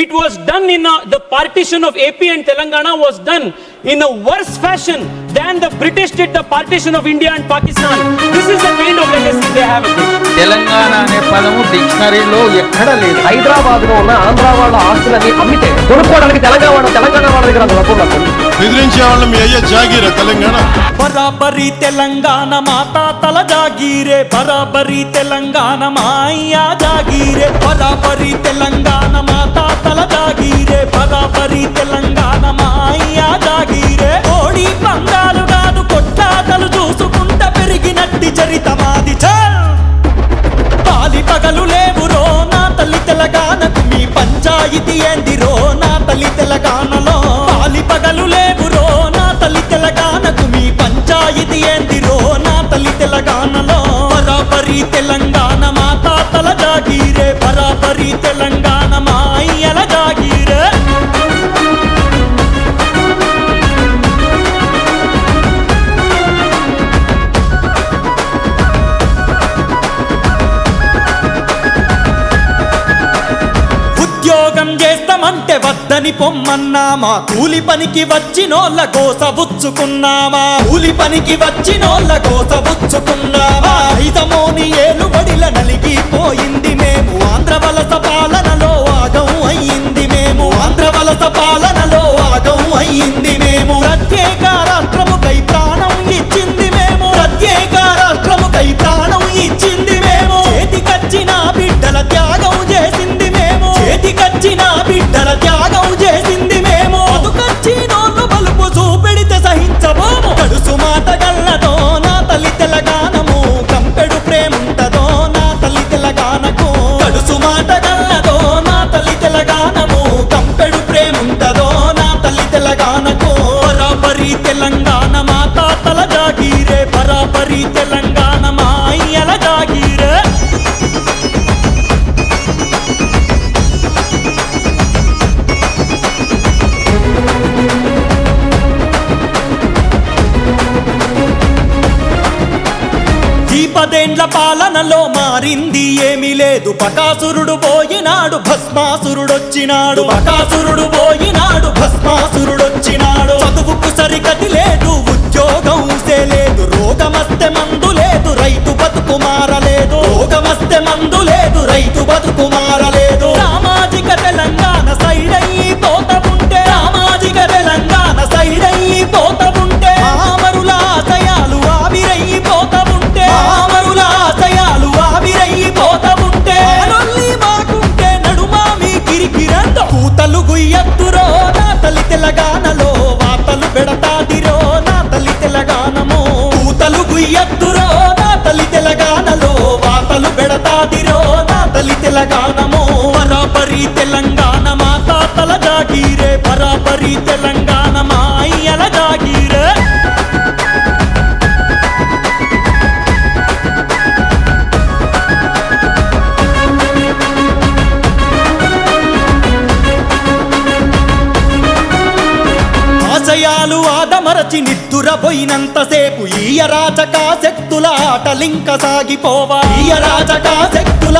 It was done in the partition of AP and Telangana was done in a worse fashion than the British did the partition of India and Pakistan. This is the kind of legacy they have. Telangana అనే పదము డిక్షనరీలో ఎక్కడ లేదు. హైదరాబాద్ లో ఉన్న ఆంధ్ర వాళ్ళ ఆస్తులని అమ్మితే కొనుక్కోవడానికి తెలంగాణ వాళ్ళ దగ్గర బెదిరించే వాళ్ళు మీ అయ్యే జాగీరే తెలంగాణ. బరాబరి తెలంగాణ మాతా తల జాగీరే, బరాబరి తెలంగాణ మాయ్యా జాగీరే, బరాబరి తెలంగాణ మాతా తల జాగీరే, బరాబరి తెలంగాణ మాయ్యా జాగీరే. కోడి పందాలు కాదు కొట్లాటలు చూసుకుంట పెరిగినట్టి చరిత మాది చల్. పాలి పగలు లేవురో నా తల్లి తెలంగాణకు, మీ పంచాయితీ ఏందిరో నా తల్లి తెలంగాణలో. పాలి పగలు లేవురో నా తల్లి తెలంగాణకు, మీ పంచాయితీ ఏందిరో నా తల్లి తెలంగాణలో. బరాబరి తెలంగాణ మాతా తల జాగీరే, బరాబరి తెలంగాణ మా అయ్యల జాగీరే. ఉద్యోగం చేస్తామంటే వద్దని పొమ్మన్నామా, కూలి పనికి వచ్చినోళ్ళ గోసబుచ్చుకున్నామా, కూలి పనికి వచ్చినోళ్ళ గోసబుచ్చుకున్నామా. ఐదమోని ఏలుబడిల నలిగిపోయింది మేము, ఆంధ్ర వలస పాలనలో ఆగం అయ్యింది మేము, ఆంధ్ర వలస పాలనలో ఆగం అయ్యింది మేము. ప్రత్యేక రాష్ట్రముకై ప్రాణం ఇచ్చింది మేము, ప్రత్యేక రాష్ట్రముకై ప్రాణం ఇచ్చింది మేము. చేతికొచ్చిన బిడ్డల త్యాగం చేసింది మేము, చేతికొచ్చిన బిడ్డల త్యాగం చేసింది మేము. బతుకొచ్చినోళ్ళు బలుపు చూపెడితే సహించబోము, కడుసు మాట గల్లదో నా తల్లి తెలంగాణము, కంపెడు ప్రేముంటదో నా తల్లి తెలంగాణకు. కడుసు మాట గల్లదో నా తల్లి తెలంగాణము, కంపెడు ప్రేముంటదో నా తల్లి తెలంగాణకు. బరాబరి తెలంగాణ మాతా తల జాగీరే, బరాబరి తెలంగాణ మా అయ్యల జాగీరే. పదేండ్ల పాలనలో మారింది ఏమీ లేదు, బకాసురుడు పోయినాడు భస్మాసురుడొచ్చినాడు, బకాసురుడు పోయినాడు భస్మాసురుడొచ్చినాడు. చదువుకు సరిగతి లేదు, ఉద్యోగం లేదు, రోగమస్తే మందు లేదు, రైతు బతుకు మారలేదు, రోగమస్తే మందు లేదు, రైతు బతుకు మారలేదు. సామాజిక తెలంగాణ సైడ్ అయ్యి పోత ఉంటే, సామాజిక తెలంగాణ సైడ్ అయ్యి పోత ఉంటే, అమరుల ఆశయాలు ఆవిరయ్యి పోత ఉంటే, అమరుల ఆశయాలు ఆవిరయ్యి పోత ఉంటే, నొల్లి మాకుంటే నడుమా మీ కిరికిరంద. పూతలు గుయ్యత్తురో నా తల్లి తెలంగాణలో, వాతలు పెడతాదిరో నా తల్లి తెలంగాణము. పూతలు గుయ్యత్తురో నా తల్లి తెలంగాణలో, వాతలు పెడతాదిరో నా తల్లి తెలంగాణము. బరాబరి తెలంగాణ మాతా తల జాగీరే, బరాబరి తెలంగాణ మా అయ్యల జాగీరే. ఆశయాలు ఆదమరచి నిద్దురపోయినంతసేపు ఈ అరాచక శక్తుల ఆటలింక సాగిపోవా, ఈ అరాచక శక్తుల